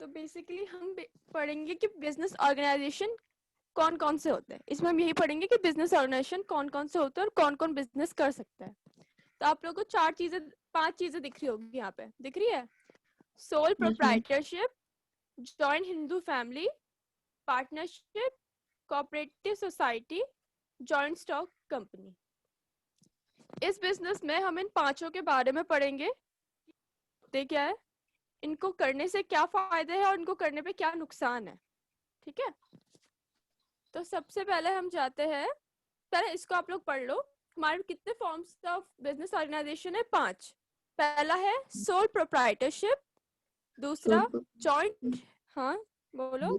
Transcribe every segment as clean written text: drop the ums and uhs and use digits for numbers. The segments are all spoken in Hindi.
तो बेसिकली हम पढ़ेंगे कि बिजनेस ऑर्गेनाइजेशन कौन कौन से होते हैं। इसमें हम यही पढ़ेंगे कि बिजनेस ऑर्गेनाइजेशन कौन कौन से होते हैं और कौन कौन बिजनेस कर सकता है। तो आप लोगों को 5 चीजें दिख रही होगी, यहाँ पे दिख रही है। Sole yes ma'am. Proprietorship, joint Hindu family, partnership, cooperative society, joint stock company. इस बिजनेस में हम इन 5 के बारे में पढ़ेंगे। ते क्या है, इनको करने से क्या फायदे हैं और इनको करने पे क्या नुकसान है। ठीक है, तो सबसे पहले हम जाते हैं, पहले इसको आप लोग पढ़ लो। हमारे कितने फॉर्म्स ऑफ बिजनेस ऑर्गेनाइजेशन है? 5। पहला है सोल प्रोप्राइटरशिप, दूसरा जॉइंट, हाँ बोलो।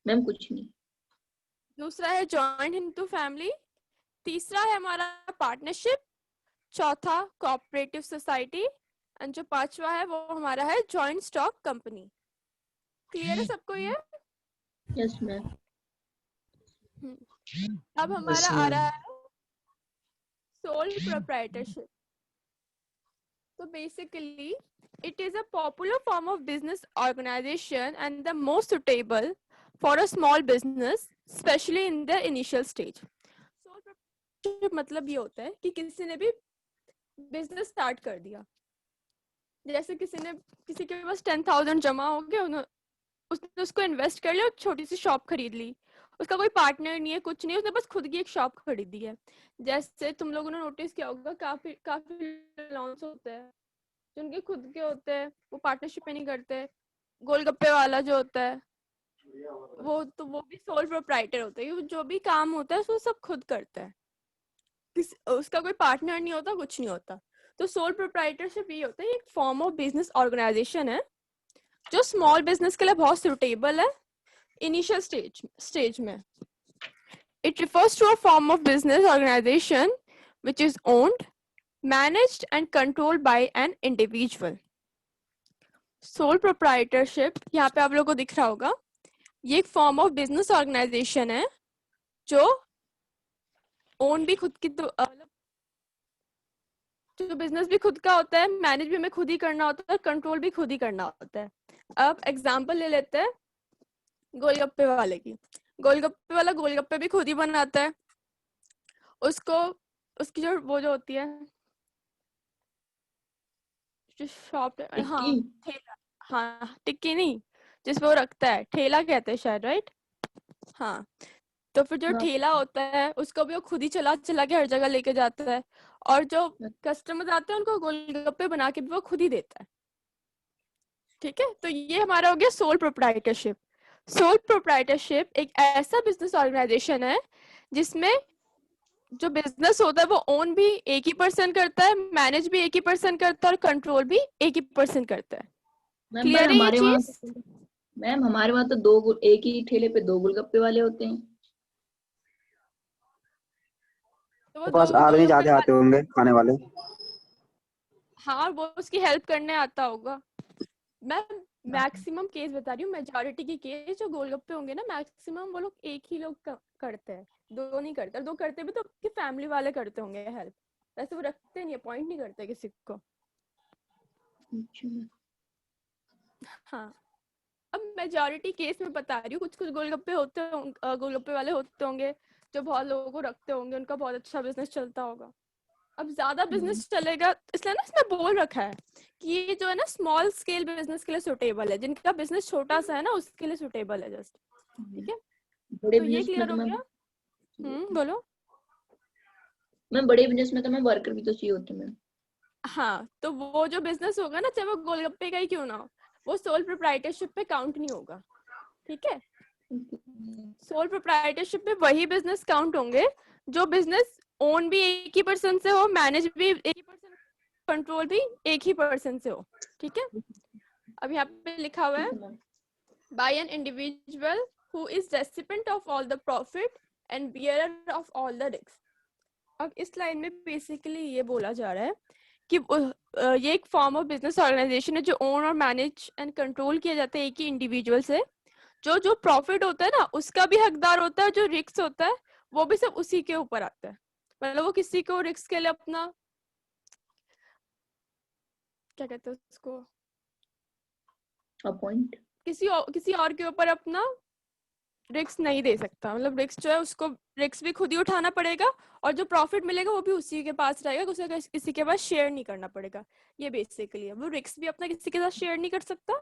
मैम कुछ नहीं। दूसरा है जॉइंट हिंदू फैमिली, तीसरा है हमारा पार्टनरशिप, चौथा कोऑपरेटिव सोसाइटी, एंड जो 5वां है वो हमारा है जॉइंट स्टॉक कंपनी। क्लियर है सबको ये? Yes ma'am. अब हमारा आ रहा है sole proprietorship. So basically, it is a popular form of business organization and the most suitable for a small business, especially in the initial stage. Sole proprietorship मतलब ये होता है कि किसी ने भी बिजनेस स्टार्ट कर दिया। जैसे किसी के पास 10,000 जमा हो गए, उसने उसको इन्वेस्ट कर लिया और छोटी सी शॉप खरीद ली। उसका कोई पार्टनर नहीं है, कुछ नहीं, उसने बस खुद की एक शॉप खरीदी है। जैसे तुम लोगों ने नोटिस किया होगा, काफी काफी लॉन्च होते हैं जिनके खुद के होते हैं, वो पार्टनरशिप में नहीं करते। गोलगप्पे वाला जो होता है वो भी सोल प्रोप्राइटर होता है, वो जो भी काम होता है वो सब खुद करता है, उसका कोई पार्टनर नहीं होता, कुछ नहीं होता। तो सोल प्रोप्राइटरशिप ये होता है, एक फॉर्म ऑफ बिजनेस ऑर्गेनाइजेशन है जो स्मॉल बिजनेस के लिए बहुत सुटेबल है इनिशियल स्टेज में। It refers to a form of business organization which is owned, managed and controlled by an individual. Sole proprietorship यहाँ पे आप लोगों को दिख रहा होगा, ये एक फॉर्म ऑफ बिजनेस ऑर्गेनाइजेशन है जो ओन भी खुद की जो बिजनेस भी खुद का होता है, मैनेज भी हमें खुद ही करना होता है और कंट्रोल भी खुद ही करना होता है। अब एग्जांपल ले लेते हैं गोलगप्पे वाले की। गोलगप्पे वाला गोलगप्पे भी खुद ही बनाता है। उसको उसकी जो वो जो होती है जो शॉप, हाँ ठेला, हाँ टिक्की नहीं, जिसपे वो रखता है, ठेला कहते हैं शायद, राइट? हाँ, तो फिर जो ठेला होता है उसको भी वो खुद ही चला चला के हर जगह लेके जाता है, और जो कस्टमर आते हैं उनको गोलगप्पे बना के भी वो खुद ही देता है। ठीक है, तो ये हमारा हो गया सोल प्रोप्राइटरशिप। सोल प्रोप्राइटरशिप एक ऐसा बिजनेस ऑर्गेनाइजेशन है जिसमें जो बिजनेस होता है वो ओन भी एक ही पर्सन करता है, मैनेज भी एक ही पर्सन करता है और कंट्रोल भी एक ही पर्सन करता है। मैम पर क्लियर है ये चीज? हमारे वहाँ तो एक ही ठेले पे 2 गोलगप्पे वाले होते हैं। तो वो के दो पास आदमी गोलगप्पे ज्यादा आते होंगे खाने वाले। हाँ, वो उसकी हेल्प करने आता होगा। मैं मैक्सिमम केस बता रही हूँ, मेजोरिटी की केस जो गोलगप्पे होंगे ना, मैक्सिमम वो लोग एक ही लोग करते हैं, दो नहीं करते। दो करते भी तो आपकी फैमिली वाले करते होंगे हेल्प, वैसे वो रखते नहीं, अपॉइंट नहीं करते किसी को। हाँ, अब मेजोरिटी केस में बता रही हूँ, कुछ कुछ गोलगप्पे होते होंगे, गोलगप्पे वाले होते होंगे जो बहुत लोगों को रखते होंगे, उनका बहुत अच्छा बिजनेस चलता होगा। अब ज्यादा बिजनेस चलेगा, इसलिए ना इसमें बोल रखा है कि ये जो है ना स्मॉल स्केल बिजनेस के लिए सुटेबल है, जिनका बिजनेस छोटा सा है ना उसके लिए सुटेबल है जस्ट। ठीक है, बड़े तो ये बिजनेस में क्लियर तो हो गया। बोलो। बड़े बिजनेस में तो मैं वर्कर भी तो चाहिए होते हैं। हाँ, तो वो जो बिजनेस होगा ना, चाहे वो गोलगप्पे का ही क्यों ना हो, वो सोल प्रोप्राइटरशिप पे काउंट नहीं होगा। ठीक है, सोल प्रोप्राइटरशिप में वही बिजनेस काउंट होंगे जो बिजनेस ओन भी एक ही पर्सन से हो, मैनेज भी एक ही पर्सन, कंट्रोल भी एक ही पर्सन से हो। ठीक है, अब यहाँ पे लिखा हुआ है by an individual who is recipient of all the profit and bearer of all the risks. अब इस लाइन में बेसिकली ये बोला जा रहा है कि ये एक फॉर्म ऑफ बिजनेस ऑर्गेनाइजेशन है जो ओन और मैनेज एंड कंट्रोल किया जाता है एक ही इंडिविजुअल से। जो जो प्रॉफिट होता है ना उसका भी हकदार होता है, जो रिस्क होता है वो भी सब उसी के ऊपर आता है। मतलब वो किसी को रिस्क के लिए अपना क्या कहते हैं उसको, अपॉइंट किसी और के ऊपर अपना रिस्क नहीं दे सकता। मतलब रिस्क जो है उसको रिस्क भी खुद ही उठाना पड़ेगा और जो प्रॉफिट मिलेगा वो भी उसी के पास रहेगा, उसे किसी के पास शेयर नहीं करना पड़ेगा। ये बेसिकली है, वो रिस्क भी अपना किसी के साथ शेयर नहीं कर सकता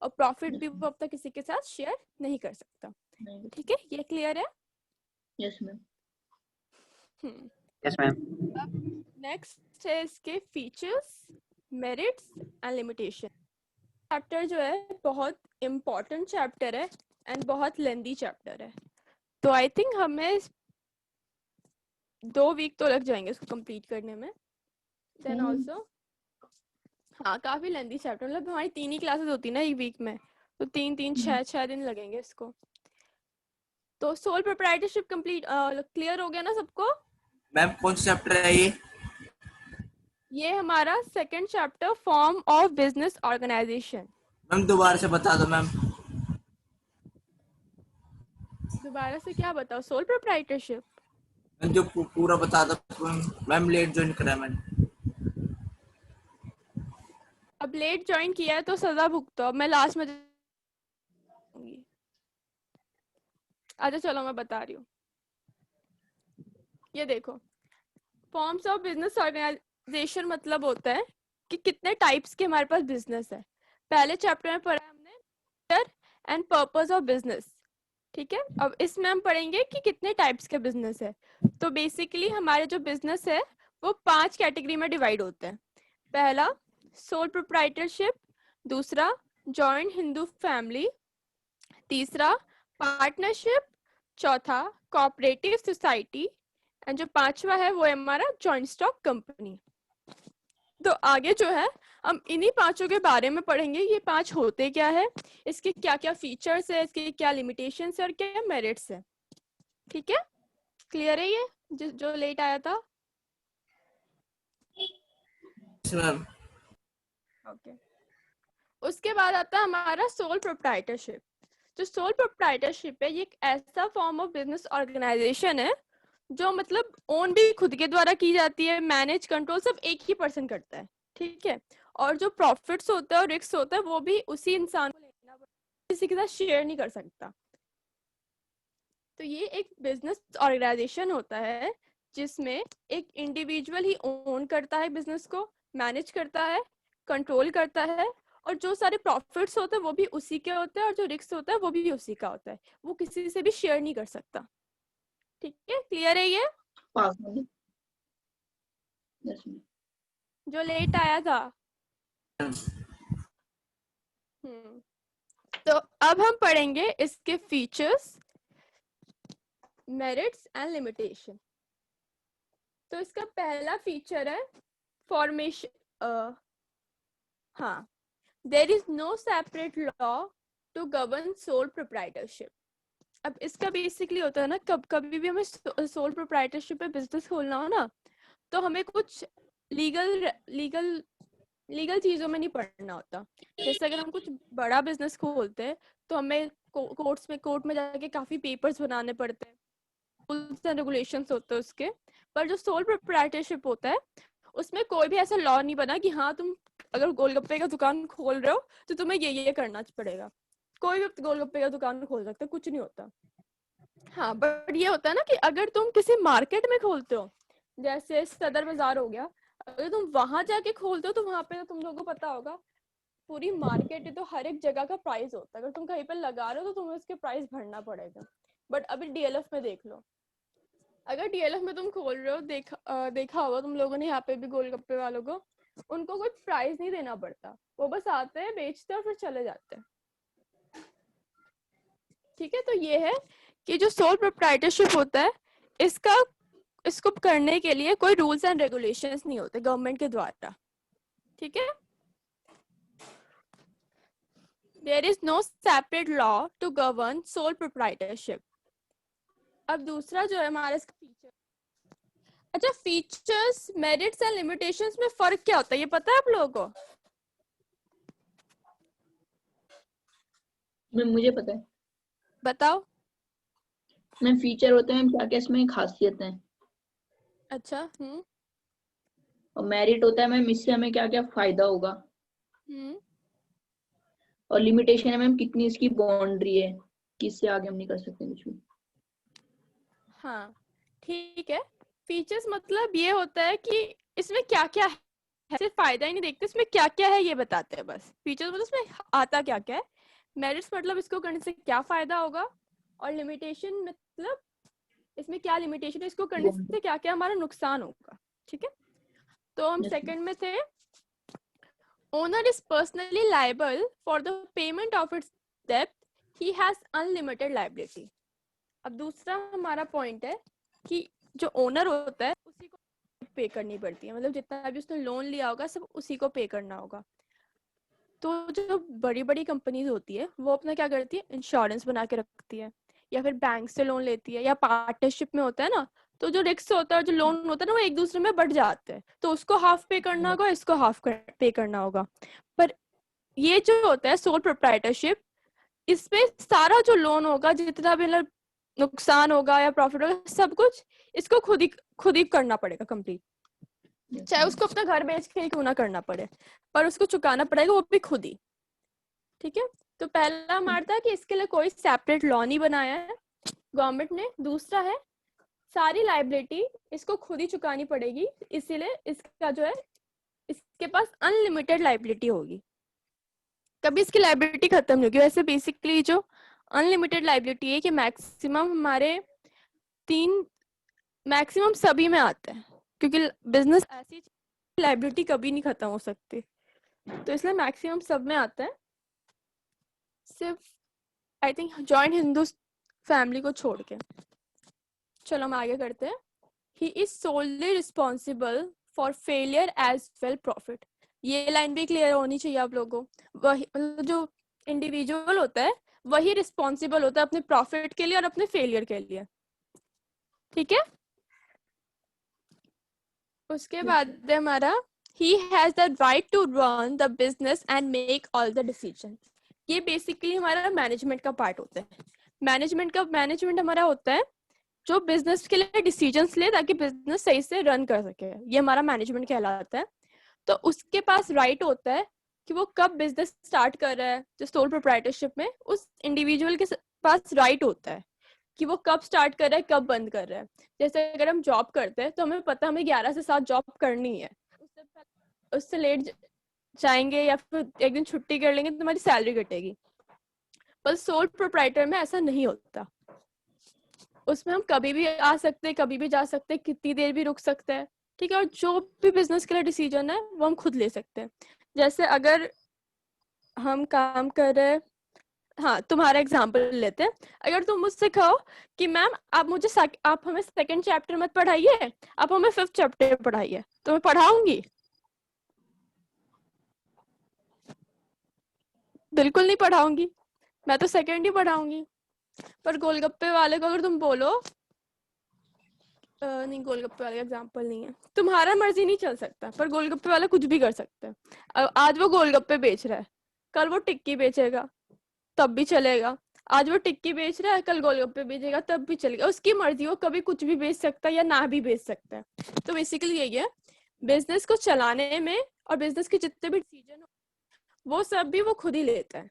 और प्रॉफिट भी वो अपना किसी के साथ शेयर नहीं कर सकता। ठीक है, ये क्लियर है? Yes ma'am. Yes ma'am. Next है इसके features, merits and limitation. Chapter जो है बहुत इम्पोर्टेंट चैप्टर है एंड बहुत लेंदी चैप्टर है, तो आई थिंक हमें 2 वीक तो लग जाएंगे इसको कंप्लीट करने में। देन ऑल्सो हाँ, काफी लेंदी चैप्टर, मतलब हमारी 3 ही क्लासेस होती ना एक वीक में, तो 6 दिन लगेंगे इसको। तो सोल प्रोप्राइटरशिप कंप्लीट क्लियर हो गया ना सबको? मैम कौन सा चैप्टर है ये? ये हमारा second chapter, form of business organisation. Ma'am दोबारा से बता दो मैम। दोबारा से क्या बताओ? Sole proprietorship. मैम जो पूरा बता दो मैम, लेट ज्वाइन करा है मैंने। अब लेट ज्वाइन किया है तो सजा भुगतो। अब मैं लास्ट में अच्छा चलो मैं बता रही हूँ। ये देखो, फॉर्म्स ऑफ बिजनेस ऑर्गेनाइजेशन मतलब होता है कि कितने टाइप्स के हमारे पास बिजनेस है। पहले चैप्टर में पढ़ा हमने एंड पर्पस ऑफ बिजनेस, ठीक है। अब इसमें हम पढ़ेंगे कि कितने टाइप्स के बिजनेस है। तो बेसिकली हमारे जो बिजनेस है वो 5 कैटेगरी में डिवाइड होते हैं। पहला सोल प्रोप्राइटरशिप, दूसरा जॉइंट हिंदू फैमिली, तीसरा पार्टनरशिप, चौथा कोऑपरेटिव सोसाइटी एंड जो 5वां है वो है हमारा जॉइंट स्टॉक कंपनी। तो आगे जो है हम इन्हीं 5 के बारे में पढ़ेंगे, ये 5 होते क्या है, इसके क्या क्या फीचर्स है, इसके क्या लिमिटेशंस है और क्या मेरिट्स है। ठीक है, क्लियर है ये जो लेट आया था? Ma'am okay. उसके बाद आता है हमारा सोल प्रोप्राइटरशिप। जो सोल प्रोप्राइटरशिप है ये एक ऐसा फॉर्म ऑफ बिजनेस ऑर्गेनाइजेशन है जो मतलब ओन भी खुद के द्वारा की जाती है, मैनेज कंट्रोल सब एक ही पर्सन करता है, ठीक है। और जो प्रॉफिट्स होता है और रिस्क होता है वो भी उसी इंसान को लेना पड़ता है, किसी के साथ शेयर नहीं कर सकता। तो ये एक बिजनेस ऑर्गेनाइजेशन होता है जिसमें एक इंडिविजुअल ही ओन करता है बिजनेस को, मैनेज करता है, कंट्रोल करता है और जो सारे प्रॉफिट्स होते हैं वो भी उसी के होते हैं और जो रिस्क होता है वो भी उसी का होता है, वो किसी से भी शेयर नहीं कर सकता। ठीक है, क्लियर है ये? पास हो गया। Yes ma'am. जो लेट आया था। तो अब हम पढ़ेंगे इसके फीचर्स, मेरिट्स एंड लिमिटेशन। तो इसका पहला फीचर है फॉर्मेशन, हाँ, there is no separate law to govern sole proprietorship. अब इसका बेसिकली होता है ना, कभी भी हमें सोल प्रोप्राइटरशिप पे बिजनेस खोलना हो ना, तो हमें कुछ लीगल चीजों में नहीं पढ़ना होता। जैसे अगर हम कुछ बड़ा बिजनेस खोलते हैं तो हमें कोर्ट में जाके काफी पेपर्स बनाने पड़ते हैं, रूल्स एंड रेगुलेशंस होते हैं उसके। पर जो सोल प्रोप्राइटरशिप होता है उसमें कोई भी ऐसा लॉ नहीं बना कि हाँ तुम अगर गोलगप्पे का दुकान खोल रहे हो तो तुम्हें ये करना पड़ेगा। कोई भी गोलगप्पे का दुकान खोल सकता है, कुछ नहीं होता। हाँ, बट ये होता है ना कि अगर तुम किसी मार्केट में खोलते हो, जैसे सदर बाजार हो गया, अगर तुम वहां जाके खोलते हो तो वहां पे तो तुम लोगों को पता होगा पूरी मार्केट है तो हर एक जगह का प्राइस होता है। अगर तुम कहीं पर लगा रहे हो तो तुम्हें उसके प्राइस भरना पड़ेगा। बट अभी डीएलएफ में देख लो, अगर डीएलएफ में तुम खोल रहे हो, देखा होगा तुम लोगों ने यहाँ पे भी गोलगप्पे वालों को, उनको कोई प्राइस नहीं देना पड़ता, वो बस आते हैं बेचते हैं और फिर चले जाते हैं। ठीक है, तो ये है कि जो सोल प्रोप्राइटरशिप होता है इसको करने के लिए कोई रूल्स एंड रेगुलेशंस नहीं होते गवर्नमेंट के द्वारा। ठीक है, there is no separate law to govern sole proprietorship. अब दूसरा जो है हमारा इसका फीचर, अच्छा फीचर्स, मेरिट्स एंड लिमिटेशंस में फर्क क्या होता है ये पता है आप लोगों को? मैम मुझे पता है। बताओ। मैम फीचर होते हैं क्या क्या, इसमें खासियत है। अच्छा। और मेरिट होता है मैम इससे हमें क्या क्या फायदा होगा। और लिमिटेशन है मैम कितनी इसकी बाउंड्री है, किससे आगे हम नहीं कर सकते कुछ भी। हाँ ठीक है। फीचर्स मतलब ये होता है कि इसमें क्या क्या है, सिर्फ फायदा ही नहीं देखते, इसमें क्या क्या है ये बताते हैं बस। फीचर्स मतलब इसमें आता क्या क्या है, मेरिट्स मतलब इसको करने से क्या फायदा होगा, और लिमिटेशन मतलब इसमें क्या लिमिटेशन है, इसको करने से क्या क्या हमारा नुकसान होगा। ठीक है, तो हम Yes, सेकंड में थे, owner is personally liable for the payment of its डेब्ट, ही हैज अनलिमिटेड लायबिलिटी। अब दूसरा हमारा पॉइंट है कि जो ओनर होता है उसी को पे करनी पड़ती है, मतलब जितना भी उसने लोन लिया होगा सब उसी को पे करना होगा। तो जो बड़ी बड़ी कंपनीज होती है वो अपना क्या करती है, इंश्योरेंस बना के रखती है, या फिर बैंक से लोन लेती है, या पार्टनरशिप में होता है ना, तो जो रिस्क होता है और जो लोन होता है ना वो एक दूसरे में बढ़ जाते हैं, तो उसको हाफ पे करना होगा, इसको हाफ पे करना होगा। पर ये जो होता है सोल प्रोप्राइटरशिप, इसमें सारा जो लोन होगा, जितना भी नुकसान होगा या प्रॉफिट होगा, सब कुछ इसको खुद ही करना पड़ेगा कंप्लीट, yes, चाहे उसको अपना घर बेच के क्यों ना करना पड़े, पर उसको चुकाना पड़ेगा वो भी खुद ही। ठीक है, तो पहला हमारा था कि इसके लिए कोई सेपरेट लॉ नहीं बनाया है गवर्नमेंट ने। दूसरा है सारी लाइबिलिटी इसको खुद ही चुकानी पड़ेगी, इसीलिए इसका जो है इसके पास अनलिमिटेड लाइबिलिटी होगी, कभी इसकी लाइबिलिटी खत्म नहीं होगी। वैसे बेसिकली जो अनलिमिटेड लाइबिलिटी है कि मैक्सिमम हमारे मैक्सिमम सभी में आता है, क्योंकि बिजनेस ऐसी लाइबिलिटी कभी नहीं खत्म हो सकती, तो इसलिए मैक्सिमम सब में आता है, सिर्फ I think joint Hindu family को छोड़ के। चलो हम आगे करते हैं। He is solely responsible for failure as well profit. ये लाइन भी क्लियर होनी चाहिए आप लोगों को। वही मतलब जो इंडिविजुअल होता है वही रिस्पॉन्सिबल होता है अपने प्रॉफिट के लिए और अपने फेलियर के लिए। ठीक है, उसके बाद है हमारा he has the right to run the business and make all the decisions। ये बेसिकली हमारा मैनेजमेंट का पार्ट होता है। मैनेजमेंट हमारा होता है जो बिजनेस के लिए डिसीजंस ले ताकि बिजनेस सही से रन कर सके, ये हमारा मैनेजमेंट कहलाता है। तो उसके पास राइट होता है कि वो कब बिजनेस स्टार्ट कर रहा है, जो सोल प्रोप्राइटरशिप में उस इंडिविजुअल के पास राइट होता है कि वो कब स्टार्ट कर रहा है कब बंद कर रहा है। जैसे अगर हम जॉब करते हैं तो हमें पता हमें 11 से 7 जॉब करनी है, उससे लेट जाएंगे या फिर एक दिन छुट्टी कर लेंगे तो हमारी सैलरी कटेगी। पर सोल प्रोप्राइटर में ऐसा नहीं होता, उसमें हम कभी भी आ सकते हैं, कभी भी जा सकते हैं, कितनी देर भी रुक सकते हैं। ठीक है, और जो भी बिजनेस के लिए डिसीजन है वो हम खुद ले सकते हैं। जैसे अगर हम काम कर रहे हैं, हाँ तुम्हारा एग्जाम्पल लेते हैं, अगर तुम मुझसे कहो कि मैम आप हमें सेकंड चैप्टर मत पढ़ाइए, आप हमें 5th चैप्टर पढ़ाइए, तो मैं पढ़ाऊंगी? बिल्कुल नहीं पढ़ाऊंगी, मैं तो सेकंड ही पढ़ाऊंगी। पर गोलगप्पे वाले को अगर तुम बोलो नहीं, गोलगप्पे वाले एग्जाम्पल नहीं है, तुम्हारा मर्जी नहीं चल सकता, पर गोलगप्पे वाला कुछ भी कर सकता है। आज वो गोलगप्पे बेच रहा है, कल वो टिक्की बेचेगा तब भी चलेगा। आज वो टिक्की बेच रहा है, कल गोलगप्पे बेचेगा तब भी चलेगा, उसकी मर्जी, वो कभी कुछ भी बेच सकता है या ना भी बेच सकता है। तो बेसिकली यही है, बिजनेस को चलाने में और बिजनेस के जितने भी डिसीजन वो सब भी वो खुद ही लेता है।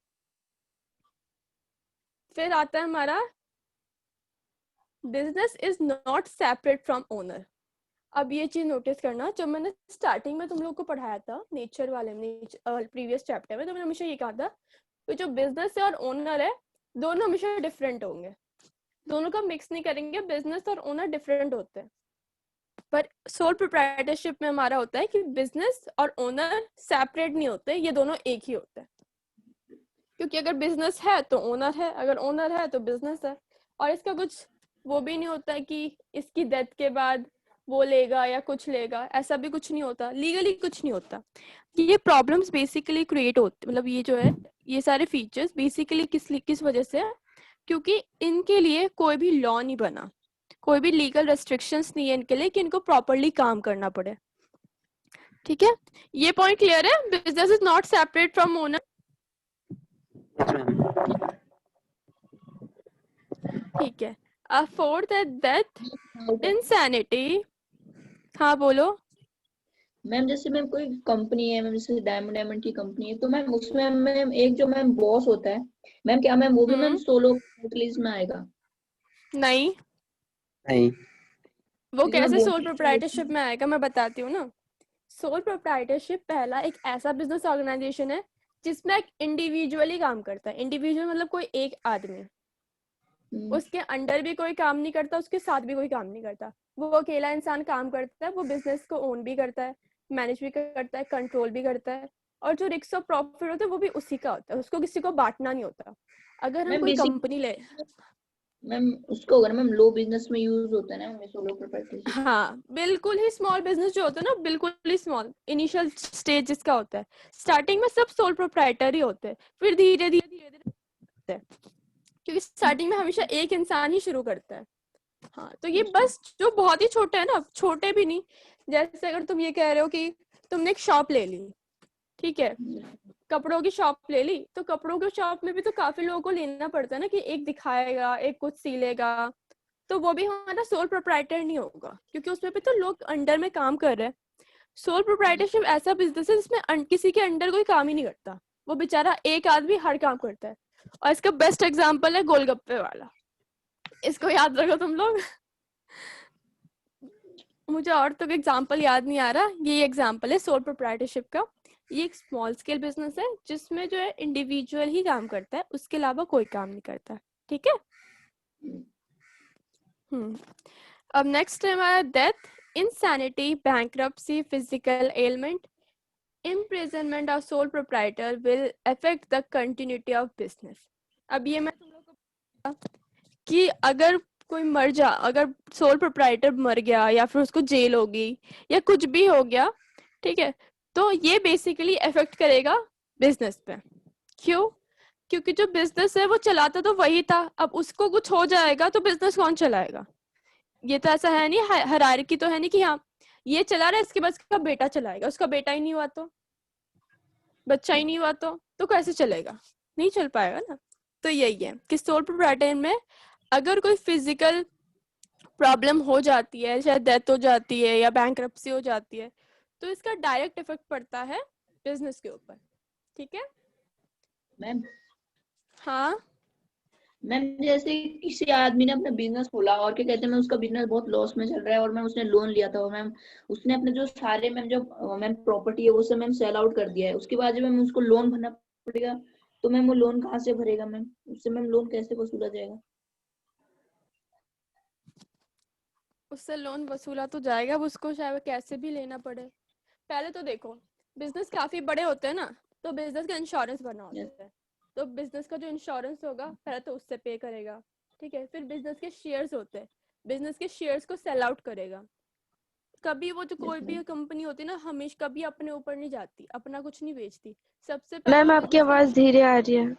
फिर आता है हमारा business is not separate from owner. अब ये चीज नोटिस करना, जब मैंने स्टार्टिंग में तुम लोग को पढ़ाया था नेचर वाले में, प्रीवियस चैप्टर में, तो मैंने हमेशा ये कहा था कि जो बिजनेस है और ओनर है दोनों हमेशा डिफरेंट होंगे, दोनों का मिक्स नहीं करेंगे, बिजनेस और ओनर डिफरेंट होते हैं। पर सोल प्रोप्राइटरशिप में हमारा होता है कि बिजनेस और ओनर सेपरेट नहीं होते, ये दोनों एक ही होते हैं। क्योंकि अगर बिजनेस है तो ओनर है, अगर ओनर है तो बिजनेस है, और इसका कुछ वो भी नहीं होता कि इसकी डेथ के बाद वो लेगा या कुछ लेगा, ऐसा भी कुछ नहीं होता, लीगली कुछ नहीं होता। ये प्रॉब्लम्स बेसिकली क्रिएट होते, मतलब ये जो है ये सारे फीचर्स बेसिकली किस वजह से है, क्योंकि इनके लिए कोई भी लॉ नहीं बना, कोई भी लीगल रेस्ट्रिक्शंस नहीं है इनके लिए कि इनको प्रॉपरली काम करना पड़े। ठीक है, ये पॉइंट क्लियर है, business is not separate from owner. ठीक है, फोर्थ है डेथ, इंसैनिटी। हाँ बोलो। मैम जैसे मैम कोई कंपनी है मैम, जैसे डायमंड डायमंड की कंपनी है, तो मैम उसमें मैम एक जो मैम बॉस होता है मैम, क्या मैम वो भी मैम सोलो प्रोप्राइटरशिप में आएगा? नहीं, नहीं। वो क्योंकि मैम कैसे बहुत सोल ही प्रोप्राइटरशिप में आएगा, मैं बताती हूँ ना। सोल प्रोप्राइटरशिप पहला एक ऐसा बिजनेस ऑर्गेनाइजेशन है जिसमें एक इंडिविजुअली काम करता है। इंडिविजुअल मतलब कोई एक आदमी, उसके अंडर भी कोई काम नहीं करता, उसके साथ भी कोई काम नहीं करता, वो अकेला इंसान काम करता है। वो बिजनेस को ओन भी करता है, मैनेज भी करता है, कंट्रोल भी करता है, और जो रिस्क ऑफ प्रॉफिट होता है वो भी उसी का होता है, उसको किसी को बांटना नहीं होता। अगर हम मैम कोई बेसिक कंपनी ले, मैम उसको होगा ना मैम, लो बिजनेस में यूज होता है ना मैम सोलो प्रोप्राइटरशिप। हाँ बिल्कुल ही स्मॉल बिजनेस जो होता है ना, बिल्कुल ही स्मॉल इनिशियल स्टेज जिसका होता है, स्टार्टिंग में सब सोल प्रोप्राइटर ही होते हैं, फिर धीरे धीरे धीरे धीरे होते हैं, क्योंकि स्टार्टिंग में हमेशा एक इंसान ही शुरू करता है। हाँ, तो ये बस जो बहुत ही छोटे है ना, छोटे भी नहीं, जैसे अगर तुम ये कह रहे हो कि तुमने एक शॉप ले ली, ठीक है, कपड़ों की शॉप ले ली, तो कपड़ों की शॉप में भी तो काफी लोगों को लेना पड़ता है ना, कि एक दिखाएगा, एक कुछ सिलेगा, तो वो भी हमारा सोल प्रोप्राइटर नहीं होगा, क्योंकि उसमें भी तो लोग अंडर में काम कर रहे हैं। सोल प्रोप्राइटरशिप ऐसा बिजनेस है जिसमें किसी के अंडर कोई काम ही नहीं करता, वो बेचारा एक आदमी हर काम करता है। और इसका बेस्ट एग्जांपल है गोलगप्पे वाला, इसको याद रखो तुम लोग। मुझे और तो एग्जांपल याद नहीं आ रहा, ये एग्जांपल है सोल प्रोप्राइटरशिप का। ये एक स्मॉल स्केल बिजनेस है जिसमें जो है इंडिविजुअल ही काम करता है, उसके अलावा कोई काम नहीं करता, ठीक है। अब नेक्स्ट है हमारा death, insanity, bankruptcy, physical element, imprisonment of sole proprietor will affect the continuity of business। अब ये मैं तुम लोग को बताऊंगा कि अगर कोई मर जा, अगर सोल प्रोप्राइटर मर गया या फिर उसको जेल होगी या कुछ भी हो गया, ठीक है, तो ये बेसिकली इफेक्ट करेगा बिजनेस पे। क्यों? क्योंकि जो बिजनेस है वो चलाता तो वही था, अब उसको कुछ हो जाएगा तो बिजनेस कौन चलाएगा? ये तो ऐसा है नहीं, हायरार्की तो है नहीं कि हाँ ये चला रहा है इसके बाद उसका बेटा चलाएगा, उसका बेटा ही नहीं हुआ तो, बच्चा ही नहीं हुआ तो कैसे चलेगा? नहीं चल पाएगा ना। तो यही है कि सोल प्रोप्राइटर में अगर कोई फिजिकल प्रॉब्लम हो जाती है, शायद डेथ हो जाती है या बैंक्रप्सी हो जाती है, तो इसका डायरेक्ट इफेक्ट पड़ता है बिजनेस के ऊपर, ठीक है। मैम हाँ, मैम जैसे किसी आदमी ने अपना बिजनेस खोला और क्या कहते हैं मैम, उसका बिजनेस बहुत लॉस में चल रहा है और मैम उसने लोन लिया था, और मैम उसने अपने जो सारे मैम जो मैम प्रॉपर्टी है वो सब मैम सेल आउट कर दिया है, उसके बाद जब मैम उसको लोन भरना पड़ेगा, तो मैम वो लोन कहाँ से भरेगा मैम? उससे मैम लोन कैसे वसूला जाएगा? उससे लोन वसूला तो जाएगा, उसको शायद कैसे भी लेना पड़े। पहले तो देखो, बिजनेस काफी बड़े होते हैं ना, तो बिजनेस का इंश्योरेंस भरना होता है, तो बिजनेस का जो इंश्योरेंस होगा पहले तो उससे पे करेगा, ठीक है। फिर बिजनेस के शेयर्स होते हैं, बिजनेस के शेयर्स को सेल आउट करेगा। कभी वो जो कोई भी कंपनी होती है ना, हमेशा कभी अपने ऊपर नहीं जाती, अपना कुछ नहीं बेचती, सबसे पहले मैम वो आपकी business आवाज के- धीरे आ रही है।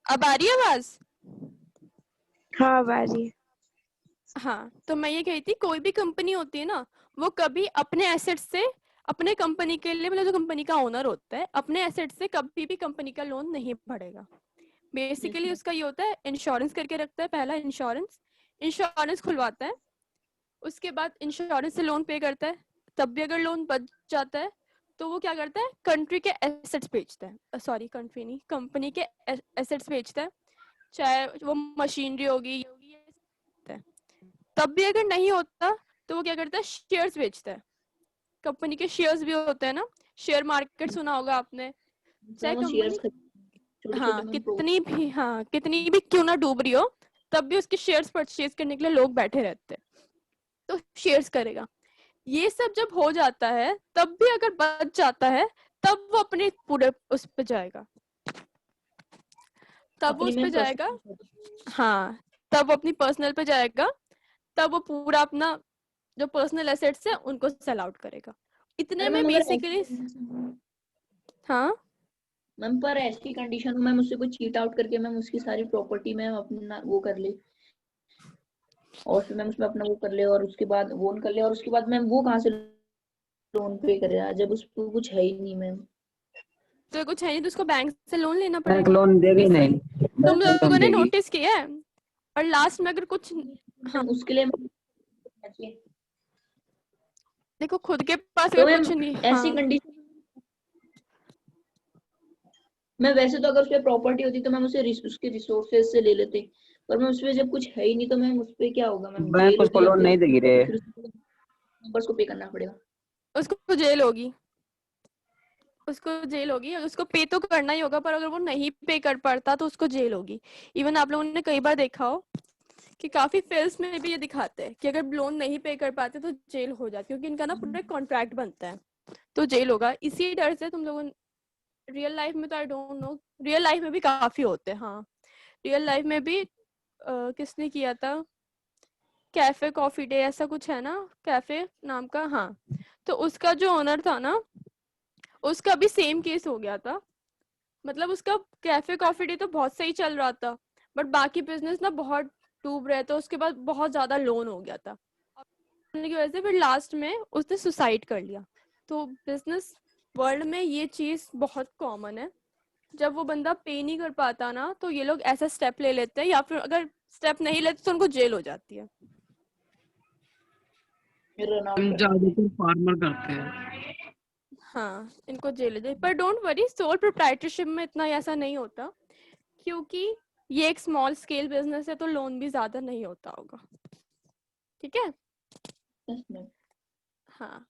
अब आ रही है आवाज? हाँ अब आ रही है। हाँ, तो मैं ये कही थी, कोई भी कंपनी होती है ना, वो कभी अपने एसेट से, अपने कंपनी के लिए, मतलब जो कंपनी का ओनर होता है, अपने एसेट से कभी भी कंपनी का लोन नहीं भरेगा। बेसिकली उसका ये होता है, इंश्योरेंस करके रखता है, पहला इंश्योरेंस खुलवाता है, उसके बाद इंश्योरेंस से लोन पे करता है, तब भी अगर लोन बच जाता है तो वो क्या करता है, कंट्री के एसेट्स बेचता है, सॉरी कंट्री नहीं, कंपनी के एसेट्स बेचता है, चाहे वो मशीनरी होगी, तब भी अगर नहीं होता तो वो क्या करता है, शेयर्स बेचता है। कंपनी के शेयर्स भी होते हैं ना, शेयर मार्केट सुना होगा आपने, चाहे वो शेयर्स कंपनी छोटे हाँ छोटे कितनी भी क्यों ना डूब रही हो, तब भी उसके शेयर्स परचेज करने के लिए लोग बैठे रहते हैं, तो शेयर्स करेगा। ये सब जब हो जाता है, तब भी अगर बच जाता है, तब वो अपने पूरे उस पे जाएगा, तब वो अपनी उस पे मैम जाएगा, पर्सनल। हाँ, तब वो अपनी पर्सनल पे जाएगा, तब वो पूरा अपना जो पर्सनल एसेट्स है उनको सेल आउट करेगा। इतने पर में मैम अगर बेसिकली, हाँ मैम पर ऐसी कंडीशन में मैम उससे कोई चीट आउट करके मैम उसकी सारी प्रॉपर्टी मैम अपना वो कर ले, और फिर मैम उसमें अपना वो कर ले, और उसके बाद वो कर ले, और उसके बाद मैम वो कहाँ से लोन पे करेगा जब उसको कुछ है ही नहीं मैम? तो कुछ है नहीं तो उसको बैंक से लोन लेना बैंक पड़ेगा। लोन देगी बेसिक नहीं, तुम बैंक लोगों लोन ने देगी। नोटिस किया है, और लास्ट में अगर कुछ, हाँ मैम उसके लिए देखो खुद के पास तो अगर मैम कुछ नहीं, ऐसी हाँ कंडीशन मैं वैसे तो अगर उस पर प्रॉपर्टी होती तो मैम उसे उसके रिसोर्सेज से ले लेते, पर मैं उसमें जब कुछ है ही नहीं तो मैम उस पे क्या होगा मैम, बैंक जेल उसको होगी या लोन फिर नहीं देगी रे। फिर नंबर्स को पे करना पड़ेगा। उसको जेल होगी, उसको जेल होगी, उसको पे तो करना ही होगा, पर अगर वो नहीं पे कर पाता तो उसको जेल होगी। इवन आप लोगों ने कई बार देखा हो कि काफी फिल्म्स में भी ये दिखाते हैं कि अगर लोन नहीं पे कर पाते तो जेल हो जाती है, क्योंकि इनका ना पूरा कॉन्ट्रैक्ट बनता है, तो जेल होगा। इसी डर से तुम लोगों, रियल लाइफ में तो I don't know, real life में भी काफी होते हैं। हाँ, रियल लाइफ में भी किसने किया था, कैफे कॉफी डे ऐसा कुछ है ना, कैफे नाम का, हाँ। तो उसका जो ओनर था ना, उसका भी सेम केस हो गया था। मतलब उसका कैफे कॉफी डे तो बहुत सही चल रहा था, बट बाकी बिजनेस ना बहुत डूब रहे थे, उसके बाद बहुत ज्यादा लोन हो गया था, होने की वजह से फिर लास्ट में उसने सुसाइड कर लिया। तो बिजनेस वर्ल्ड में ये चीज बहुत कॉमन है, जब वो बंदा पे नहीं कर पाता ना तो ये लोग ऐसा स्टेप ले लेते हैं, या फिर अगर स्टेप नहीं लेते तो उनको जेल हो जाती है। रन आउट हम कर ज्यादातर फार्मर करते हैं। हाँ, इनको जेल हो जाए, पर डोंट वरी, सोल प्रोप्राइटरशिप में इतना ऐसा नहीं होता, क्योंकि ये एक स्मॉल स्केल बिजनेस है तो लोन भी ज्यादा नहीं होता होगा। ठीक है, मैम। हाँ।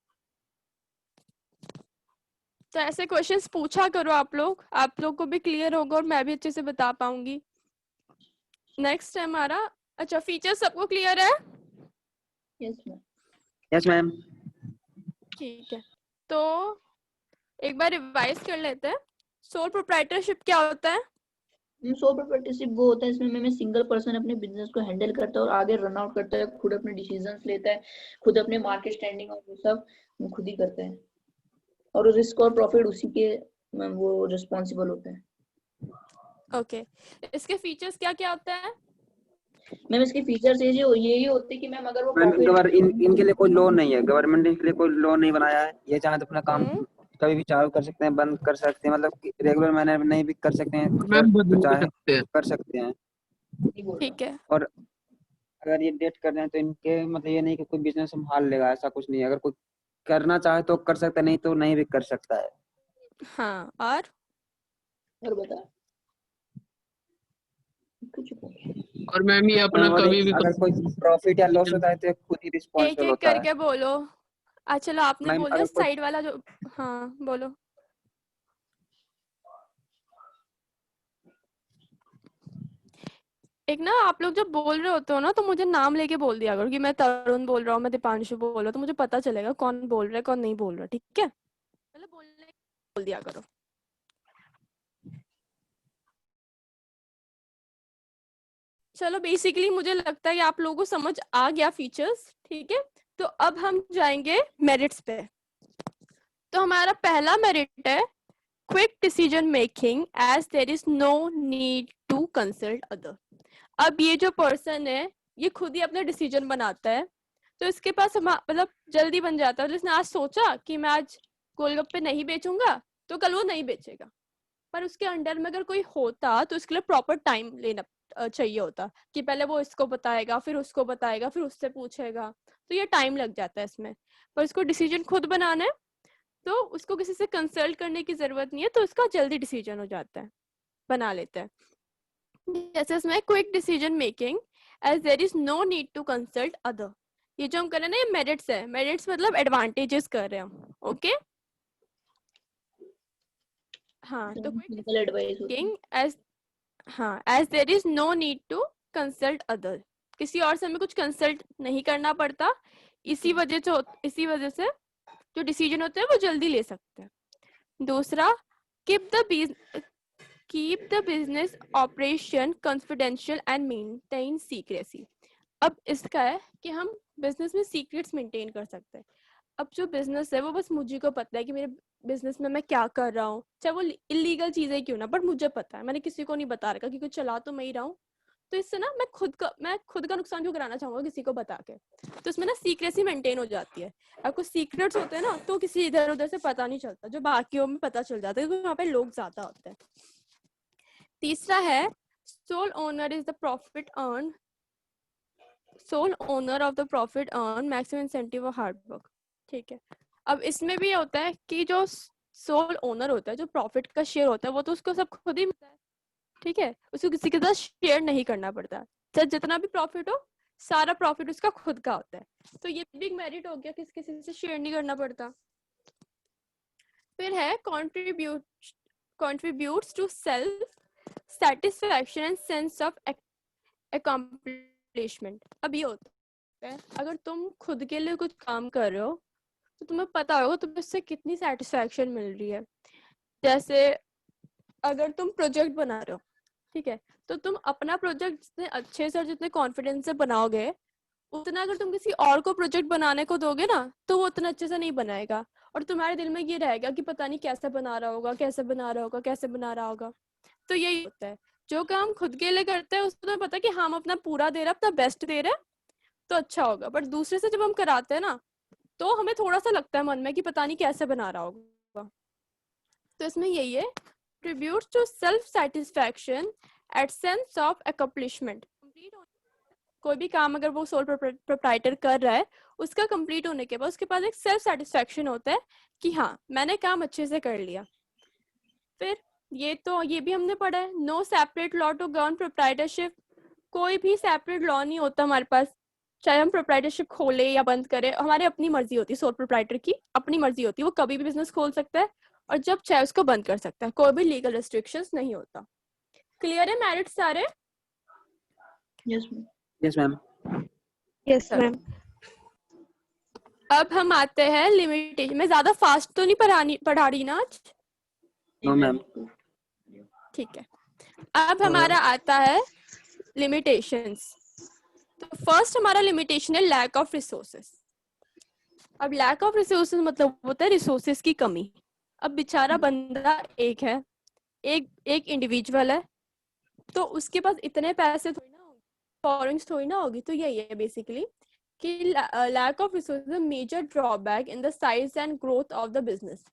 तो ऐसे क्वेश्चंस पूछा करो आप लोग को भी क्लियर होगा और मैं भी अच्छे से बता पाऊंगी। नेक्स्ट है हमारा, अच्छा फीचर सबको क्लियर है? Yes ma'am. Yes ma'am. ठीक है, तो एक बार रिवाइज कर लेते हैं। सोल प्रोप्राइटरशिप क्या होता है? सोल प्रोप्राइटरशिप वो होता है इसमें मैं सिंगल पर्सन अपने बिजनेस को हैंडल करता है और आगे रन आउट करता है, खुद अपने डिसीजंस लेता है, खुद अपने मार्केट स्टैंडिंग और वो सब खुद ही करते हैं, और रिस्क और प्रॉफिट उसी के वो रिस्पॉन्सिबल होते हैं। ओके, इसके फीचर्स क्या क्या होता है? मैम इसके फीचर्स यही होते हैं कि मैम अगर वो मैम प्रॉफिट इनके लिए कोई लोन नहीं है, गवर्नमेंट ने इनके लिए कोई लोन नहीं बनाया है। ये चाहे तो अपना काम कभी भी चालू कर सकते हैं, बंद कर सकते हैं, मतलब रेगुलर मैनर में नहीं भी कर सकते हैं, मैम तो बदल भी चाहे सकते हैं। कर सकते हैं। ठीक है, और अगर ये डेट कर रहे हैं तो इनके मतलब ये नहीं कि कोई बिजनेस संभाल लेगा, ऐसा कुछ नहीं है। अगर कोई करना चाहे तो कर सकता है, नहीं तो नहीं भी कर सकता है। हाँ। और बता कुछ और मैम ये अपना और कभी भी अगर कोई प्रॉफिट या लॉस होता है तो खुद ही एक रिस्पॉन्सिबल एक होता है। करके बोलो। चलो आपने मैम बोल दिया, अगर कोई साइड वाला जो, हाँ बोलो। एक ना आप लोग जब बोल रहे होते हो ना तो मुझे नाम लेके बोल दिया करो कि मैं तरुण बोल रहा हूँ, मैं दीपांशु बोल रहा हूँ, तो मुझे पता चलेगा कौन बोल रहा है कौन नहीं बोल रहा। ठीक है, मतलब बोलने बोल दिया करो। चलो बेसिकली मुझे लगता है कि आप लोगों को समझ आ गया फीचर्स। ठीक है, तो अब हम जाएंगे मेरिट्स पे। तो हमारा पहला मेरिट है quick decision making as there is no need to consult other. अब ये जो पर्सन है ये खुद ही अपना डिसीजन बनाता है, तो इसके पास मतलब जल्दी बन जाता है। मतलब इसने आज सोचा कि मैं आज गोलगप्पे नहीं बेचूंगा तो कल वो नहीं बेचेगा, पर उसके अंडर में अगर कोई होता तो इसके लिए प्रॉपर टाइम लेना चाहिए होता, कि पहले वो इसको बताएगा, फिर उसको बताएगा, फिर उससे पूछेगा, तो ये टाइम लग जाता है इसमें। पर इसको डिसीजन खुद बनाना है तो उसको किसी से कंसल्ट करने की जरूरत नहीं है, तो उसका जल्दी डिसीजन हो जाता है, बना लेता है। जैसे इसमें quick decision making as there is no need to consult other. ये जो हम कर रहे हैं ना ये मेरिट्स है, मेरिट्स मतलब एडवांटेजेस कर रहे हैं हम। ओके, हाँ, तो क्विक एडवाइस होती है। डिसीजन एज, हाँ, as there is no need to consult other, किसी और से हमें कुछ कंसल्ट नहीं करना पड़ता, इसी वजह से जो डिसीजन होते हैं वो जल्दी ले सकते हैं। दूसरा, keep the business operation confidential and maintain secrecy. अब इसका है कि हम बिजनेस में सीक्रेट्स मेंटेन कर सकते हैं। अब जो बिजनेस है वो बस मुझे को पता है कि मेरे बिजनेस में मैं क्या कर रहा हूँ, चाहे वो इलीगल चीजें क्यों ना, बट मुझे पता है, मैंने किसी को नहीं बता रखा क्योंकि चला तो मैं ही रहा हूँ। तो इससे ना मैं खुद का नुकसान क्यों कराना चाहूंगा किसी को बता के। तो इसमें ना सीक्रेसी मेंटेन हो जाती है। अब कुछ सीक्रेट्स होते हैं ना तो किसी इधर उधर से पता नहीं चलता, जो बाकियों में पता चल जाता है क्योंकि वहाँ पे लोग ज्यादा होते हैं। तीसरा है sole owner is the profit earn, sole owner of the profit earn maximum incentive और हार्ड वर्क। ठीक है, अब इसमें भी ये होता है कि जो सोल ओनर होता है, जो प्रॉफिट का शेयर होता है, वो तो उसको सब खुद ही मिलता है, ठीक है, उसको किसी के साथ शेयर नहीं करना पड़ता। चाहे जितना भी प्रॉफिट हो, सारा प्रॉफिट उसका खुद का होता है। तो ये बिग मेरिट हो गया, किसी से शेयर नहीं करना पड़ता। फिर है contributes to self satisfaction and sense of accomplishment। अब ये होता है, अगर तुम खुद के लिए कुछ काम कर रहे हो तो तुम्हें पता होगा तुम्हें उससे कितनी सेटिस्फैक्शन मिल रही है। जैसे अगर तुम प्रोजेक्ट बना रहे हो, ठीक है, तो तुम अपना प्रोजेक्ट जितने अच्छे से और जितने कॉन्फिडेंस से बनाओगे, उतना अगर तुम किसी और को प्रोजेक्ट बनाने को दोगे ना, तो वो उतना अच्छे से नहीं बनाएगा, और तुम्हारे दिल में ये रहेगा कि पता नहीं कैसे बना रहा होगा, कैसे बना रहा होगा, कैसे बना रहा होगा। तो यही होता है, जो काम खुद के लिए करते हैं उसमें पता है कि हम अपना पूरा दे रहे हैं, अपना बेस्ट दे रहे हैं, तो अच्छा होगा। बट दूसरे से जब हम कराते हैं ना, तो हमें थोड़ा सा लगता है मन में कि पता नहीं कैसे बना रहा होगा। तो इसमें यही है, tribute to self satisfaction at sense of accomplishment. कोई भी काम अगर वो सोल प्रोप्राइटर कर रहा है, उसका कंप्लीट होने के बाद उसके पास एक सेल्फ सेटिस्फैक्शन होता है कि हाँ मैंने काम अच्छे से कर लिया। फिर ये भी हमने पढ़ा है, no separate law to govern proprietorship. कोई भी सेपरेट लॉ नहीं होता हमारे पास, चाहे हम प्रोप्राइटरशिप खोले या बंद करें, हमारी अपनी मर्जी होती है। सोल प्रोप्राइटर की अपनी मर्जी होती है, वो कभी भी बिजनेस खोल सकता है और जब चाहे उसको बंद कर सकता है, कोई भी लीगल रेस्ट्रिक्शंस नहीं होता। क्लियर है मेरिट सारे? Yes ma'am. Yes ma'am. Yes ma'am. अब हम आते हैं लिमिटेशन। मैं ज्यादा फास्ट तो नहीं पढ़ा रही ना आज? No ma'am. ठीक है, अब हमारा आता है लिमिटेशंस। तो फर्स्ट हमारा लिमिटेशन है लैक ऑफ रिसोर्सेस। अब लैक ऑफ रिसोर्सेस मतलब होता है रिसोर्सेस की कमी। अब बेचारा बंदा एक है, एक इंडिविजुअल है, तो उसके पास इतने पैसे थोड़ी ना होंगे, बोरिंग्स थोड़ी ना होगी। तो यही है बेसिकली कि lack of resources major drawback in the size and growth of the business.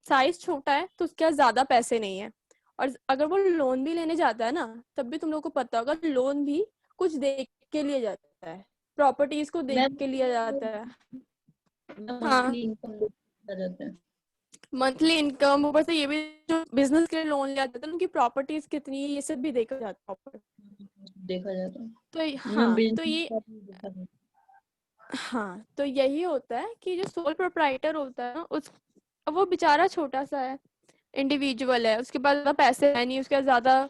Size छोटा है तो उसके पास ज्यादा पैसे नहीं है, और अगर वो लोन भी लेने जाता है ना, तब भी तुम लोगों को पता होगा लोन भी कुछ देख के लिया जाता है, प्रॉपर्टीज को देख के लिया जाता है। हाँ, मंथली इनकम आ जाता है। मंथली इनकम, ऊपर से ये भी जो बिजनेस के लिए लोन लिया जाता है उनकी प्रॉपर्टीज कितनी है, ये सब भी देखा जाता है। देखा जाता है। तो मैं हाँ, तो business ये का भी देखा जाता है। हाँ, तो यही होता है कि जो सोल प्रोप्राइटर होता है ना, अब वो बेचारा छोटा सा है, इंडिविजुअल है, उसके पास ज्यादा पैसे है नहीं, उसके पास ज्यादा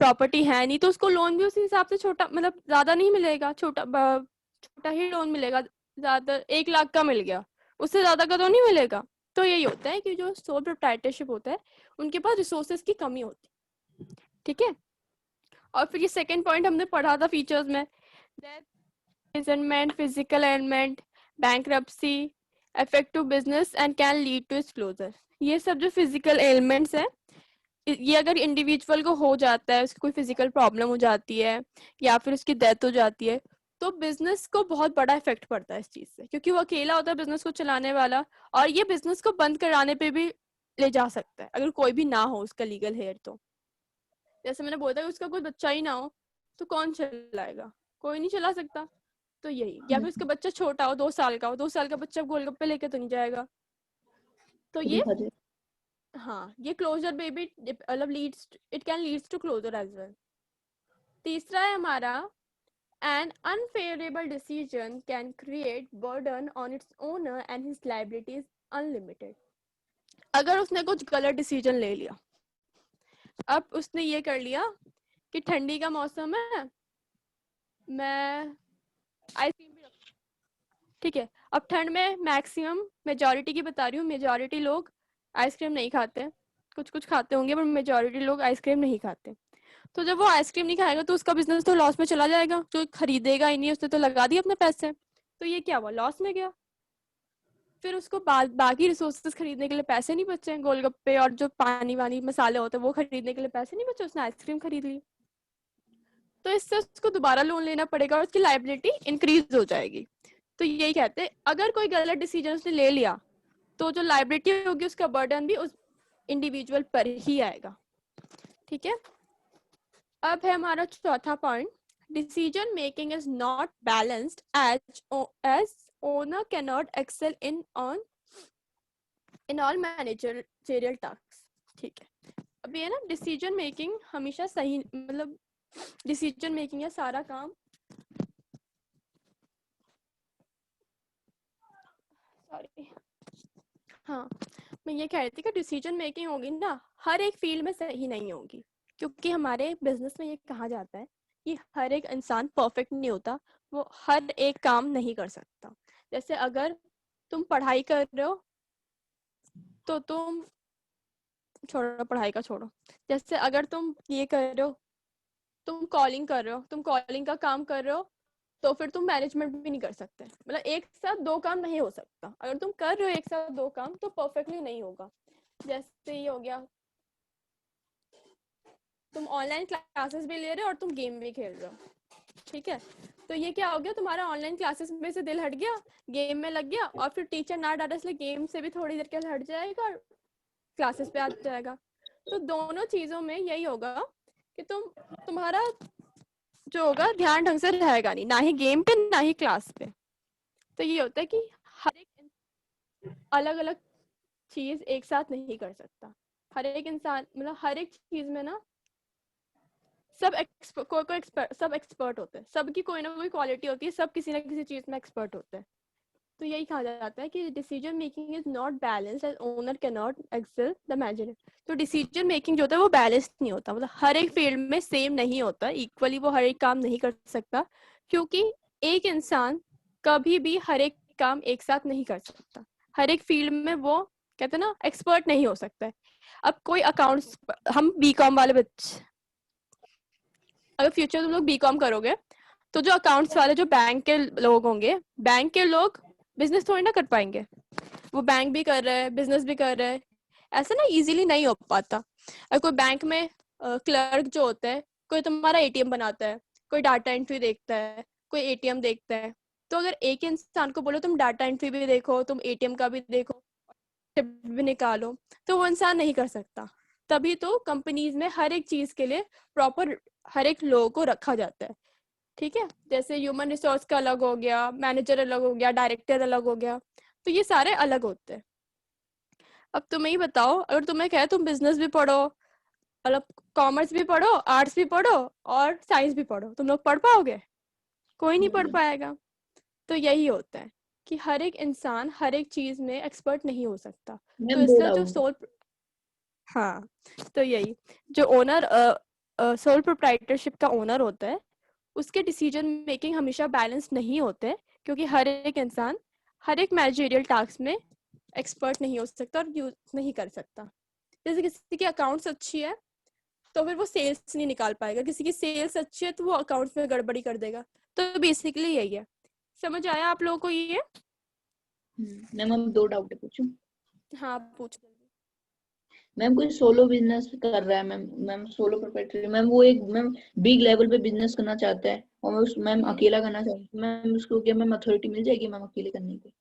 प्रॉपर्टी है नहीं, तो उसको लोन भी उसी हिसाब से छोटा, मतलब ज्यादा नहीं मिलेगा, छोटा ही लोन मिलेगा। ज्यादा 1 लाख का मिल गया, उससे ज्यादा का तो नहीं मिलेगा। तो यही होता है कि जो सोल प्रोप्राइटरशिप होता है उनके पास रिसोर्सेज की कमी होती है, ठीक है। और फिर ये सेकंड पॉइंट हमने पढ़ा था फीचर्स में, imprisonment, physical ailment, bankruptcy, affect to business and can lead to its closure। ये सब जो फिजिकल एलिमेंट्स हैं, ये अगर इंडिविजुअल को हो जाता है, उसकी कोई फिजिकल प्रॉब्लम हो जाती है या फिर उसकी डेथ हो जाती है, तो बिजनेस को बहुत बड़ा इफेक्ट पड़ता है इस चीज से, क्योंकि वो अकेला होता है बिजनेस को चलाने वाला, और ये बिजनेस को बंद कराने पे भी ले जा सकता है अगर कोई भी ना हो उसका लीगल हेयर। तो जैसे मैंने बोला था, उसका कोई बच्चा ही ना हो तो कौन चलाएगा, कोई नहीं चला सकता। तो यही, या फिर उसका बच्चा छोटा हो, 2 साल का हो, 2 साल का बच्चा गोलगप्पे लेके तो नहीं जाएगा। तो ये देखा जाए। हाँ, ये क्लोजर बेबी मतलब it can leads to closure as well. तीसरा है हमारा, an unfavorable decision can create burden on its owner and his liability is unlimited। अगर उसने कुछ गलत डिसीजन ले लिया, अब उसने ये कर लिया कि ठंडी का मौसम है, मैं आइसक्रीम भी रखूं, ठीक है। अब ठंड में मैक्सिमम मेजॉरिटी की बता रही हूँ, मेजॉरिटी लोग आइसक्रीम नहीं खाते, कुछ कुछ खाते होंगे पर मेजॉरिटी लोग आइसक्रीम नहीं खाते। तो जब वो आइसक्रीम नहीं खाएगा तो उसका बिजनेस तो लॉस में चला जाएगा, जो खरीदेगा ही नहीं, उसने तो लगा दिए अपने पैसे, तो ये क्या हुआ, लॉस में गया। फिर उसको बाकी रिसोर्सेज खरीदने के लिए पैसे नहीं बचे, गोलगप्पे और जो पानी वानी मसाले होते हैं वो खरीदने के लिए पैसे नहीं बचे, उसने आइसक्रीम खरीद ली। तो इससे उसको दोबारा लोन लेना पड़ेगा और उसकी लायबिलिटी इंक्रीज हो जाएगी। तो यही कहते हैं, अगर कोई गलत डिसीजन उसने ले लिया तो जो लायबिलिटी होगी उसका बर्डन भी उस इंडिविजुअल पर ही आएगा, ठीक है। अब है हमारा चौथा point, decision making is not balanced as owner cannot excel in all managerial tasks. ठीक है, अब ये ना डिसीजन मेकिंग हमेशा सही, मतलब डिसीजन मेकिंग या सारा काम, सॉरी, हाँ मैं ये कह रही थी कि डिसीजन मेकिंग होगी ना हर एक फील्ड में सही नहीं होगी, क्योंकि हमारे बिजनेस में ये कहा जाता है कि हर एक इंसान परफेक्ट नहीं होता, वो हर एक काम नहीं कर सकता। जैसे अगर तुम पढ़ाई कर रहे हो तो तुम, छोड़ो पढ़ाई का छोड़ो, जैसे अगर तुम ये कर रहे हो, तुम कॉलिंग कर रहे हो, तुम कॉलिंग का काम कर रहे हो, तो फिर तुम मैनेजमेंट भी नहीं कर सकते, मतलब एक साथ दो काम नहीं हो सकता। अगर तुम कर रहे हो एक साथ दो काम तो परफेक्टली नहीं होगा। जैसे ये हो गया, तुम ऑनलाइन क्लासेस भी ले रहे हो और तुम गेम भी खेल रहे हो, ठीक है, तो ये क्या हो गया, तुम्हारा ऑनलाइन क्लासेस में से दिल हट गया, गेम में लग गया, और फिर टीचर ना डाटा इसलिए गेम से भी थोड़ी देर के लिए हट जाएगा और क्लासेस पे आ जाएगा। तो दोनों चीजों में यही होगा कि तुम्हारा जो होगा ध्यान ढंग से रहेगा नहीं, ना ही गेम पे ना ही क्लास पे। तो ये होता है कि हर एक अलग अलग चीज एक साथ नहीं कर सकता। हर एक इंसान, मतलब हर एक चीज में ना सब एक्सपर्ट होते हैं, सबकी कोई ना कोई क्वालिटी होती है, सब किसी ना किसी चीज में एक्सपर्ट होते हैं। तो यही कहा जाता है कि decision making is not balanced and owner can not excel the manager. तो डिसीजन मेकिंग जो होता है वो बैलेंस्ड नहीं होता, मतलब हर एक फील्ड में सेम नहीं होता, इक्वली वो हर एक काम नहीं कर सकता, क्योंकि एक इंसान कभी भी हर एक काम एक साथ नहीं कर सकता। हर एक फील्ड में वो कहते हैं ना एक्सपर्ट नहीं हो सकता है। अब कोई अकाउंट्स, हम बीकॉम वाले बच्चे, अगर फ्यूचर तुम लोग बीकॉम करोगे तो जो अकाउंट्स वाले जो बैंक के लोग होंगे, बैंक के लोग बिजनेस थोड़ी ना कर पाएंगे, वो बैंक भी कर रहे हैं बिजनेस भी कर रहे हैं, ऐसा ना इजीली नहीं हो पाता। और कोई बैंक में क्लर्क जो होता है, कोई तुम्हारा एटीएम बनाता है, कोई डाटा एंट्री देखता है, कोई एटीएम देखता है, तो अगर एक इंसान को बोलो तुम डाटा एंट्री भी देखो, तुम एटीएम का भी देखो, भी निकालो, तो वो इंसान नहीं कर सकता। तभी तो कंपनीज में हर एक चीज के लिए प्रॉपर हर एक लोगों को रखा जाता है, ठीक है, जैसे ह्यूमन रिसोर्स का अलग हो गया, मैनेजर अलग हो गया, डायरेक्टर अलग हो गया, तो ये सारे अलग होते हैं। अब तुम्हें ही बताओ, अगर तुम्हें कहे तुम बिजनेस भी पढ़ो, मतलब कॉमर्स भी पढ़ो, आर्ट्स भी पढ़ो और साइंस भी पढ़ो, तुम लोग पढ़ पाओगे? कोई नहीं पढ़ पाएगा। तो यही होता है कि हर एक इंसान हर एक चीज में एक्सपर्ट नहीं हो सकता। तो मैम दो इसका जो डाउट। हाँ, तो यही जो ओनर सोल प्रोप्राइटरशिप का ओनर होता है, उसके डिसीजन मेकिंग हमेशा बैलेंस नहीं होते, क्योंकि हर एक इंसान हर एक मैनेजरियल टास्क में एक्सपर्ट नहीं हो सकता और यूज नहीं कर सकता। जैसे किसी की अकाउंट्स अच्छी है तो फिर वो सेल्स नहीं निकाल पाएगा, किसी की सेल्स अच्छी है तो वो अकाउंट्स में गड़बड़ी कर देगा। तो बेसिकली यही है। समझ आया आप लोगों को ये? मैम हम दो डाउट पूछूं? हाँ पूछ। मैम कोई सोलो बिजनेस कर रहा है, मैम सोलो प्रोप्राइटर, मैम वो एक मैम बिग लेवल पे बिजनेस करना चाहता है और मैं उस मैम अकेला करना चाहती हूँ, मैम उसको क्या मैम अथॉरिटी मिल जाएगी मैम अकेले करने की?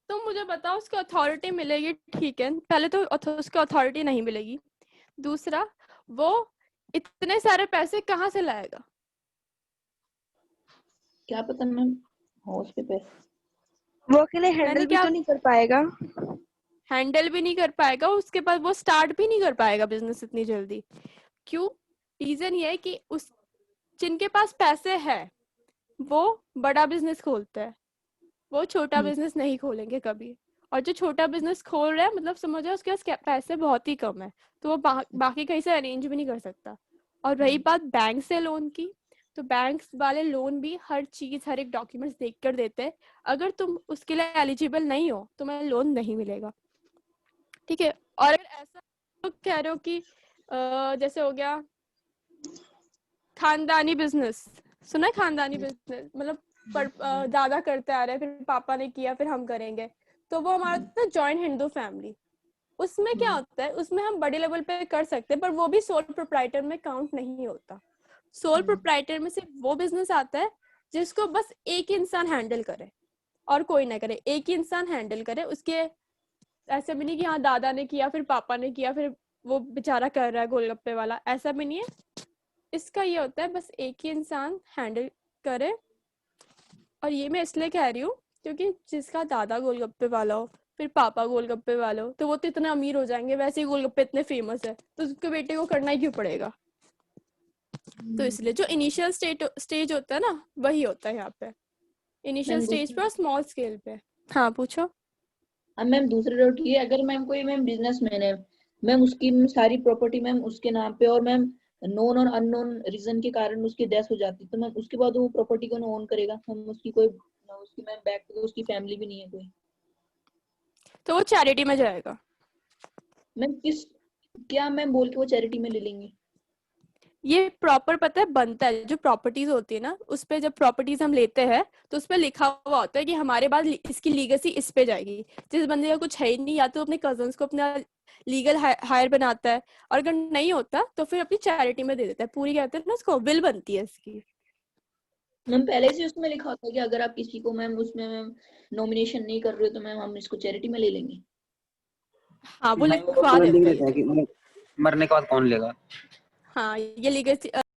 तो मुझे बताओ, उसको अथॉरिटी मिलेगी, ठीक है, पहले तो उसको अथॉरिटी नहीं मिलेगी। दूसरा, वो इतने सारे पैसे कहाँ से लाएगा? क्या पता मैम हो उसके पैसे। वो अकेले मैंने हैंडल भी क्या तो नहीं कर पाएगा। हैंडल भी नहीं कर पाएगा, उसके बाद वो स्टार्ट भी नहीं कर पाएगा बिजनेस इतनी जल्दी। क्यों? रीजन ये है कि उस जिनके पास पैसे है वो बड़ा बिजनेस खोलते हैं, वो छोटा बिजनेस नहीं खोलेंगे कभी। और जो छोटा बिजनेस खोल रहा है, मतलब समझो उसके पास पैसे बहुत ही कम है, तो वो बाकी कहीं से अरेंज भी नहीं कर सकता। और रही बात बैंक से लोन की, तो बैंक वाले लोन भी हर चीज हर एक डॉक्यूमेंट्स देख कर देते हैं। अगर तुम उसके लिए एलिजिबल नहीं हो तो तुम्हें लोन नहीं मिलेगा, ठीक है। और अगर ऐसा तो कह रहे हो कि जैसे हो गया खानदानी बिजनेस, सुना है खानदानी बिजनेस, मतलब दादा करते आ रहे हैं, फिर पापा ने किया, फिर हम करेंगे, तो वो हमारा ना जॉइंट हिंदू फैमिली। उसमें क्या होता है, उसमें हम बड़े लेवल पे कर सकते हैं, पर वो भी सोल प्रोप्राइटर में काउंट नहीं होता। सोल प्रोप्राइटर में सिर्फ वो बिजनेस आता है जिसको बस एक इंसान हैंडल करे और कोई ना करे, एक ही इंसान हैंडल करे। उसके ऐसे भी नहीं कि हाँ दादा ने किया फिर पापा ने किया फिर वो बेचारा कर रहा है गोलगप्पे वाला, ऐसा भी नहीं है। इसका ये होता है बस एक ही इंसान हैंडल करे और ये मैं इसलिए कह रही हूँ क्योंकि जिसका दादा गोलगप्पे वाला हो फिर पापा गोलगप्पे वाला हो तो वो तो इतना अमीर हो जाएंगे, वैसे ही गोलगप्पे इतने फेमस है तो उसके बेटे को करना ही क्यों पड़ेगा। तो इसलिए जो इनिशियल स्टेज होता है ना वही होता है यहाँ पे, इनिशियल मैम स्टेज पे और स्मॉल स्केल पे। हाँ पूछो। अब मैम दूसरी डाउट ये है, अगर मैम कोई मैम बिजनेसमैन है, मैम उसकी सारी प्रॉपर्टी मैम उसके नाम पे और मैम नोन और अननोन रीजन के कारण उसकी डेथ हो जाती है, तो मैम उसके बाद वो प्रॉपर्टी को ओन करेगा? हम उसकी कोई उसकी मैम बैक उसकी फैमिली भी नहीं है कोई, तो वो चैरिटी में जाएगा। मैम किस क्या मैम बोल के वो चैरिटी में ले लेंगे? ये प्रॉपर पता है बनता है, जो प्रॉपर्टीज होती है ना उस पे जब प्रॉपर्टीज हम लेते हैं तो उस पे लिखा हुआ होता है कि हमारे बाद इसकी लीगेसी इस पे जाएगी। जिस बंदे का कुछ है ही नहीं या तो अपने कजन्स को अपना लीगल हायर बनाता है, और अगर नहीं होता तो फिर अपनी चैरिटी में दे देता है। पूरी कहते हैं ना उसको विल बनती है इसकी। मैम पहले से उसमें लिखा होता है कि अगर आप किसी को मैम उसमें मैम नॉमिनेशन नहीं कर रहे हो तो मैम हम इसको चैरिटी में ले लेंगे? हाँ वो हाँ, वो लिखवा पूरा देते लिख हैं देता है ये। कि मतलब मरने के बाद कौन लेगा। हाँ ये लीगेसी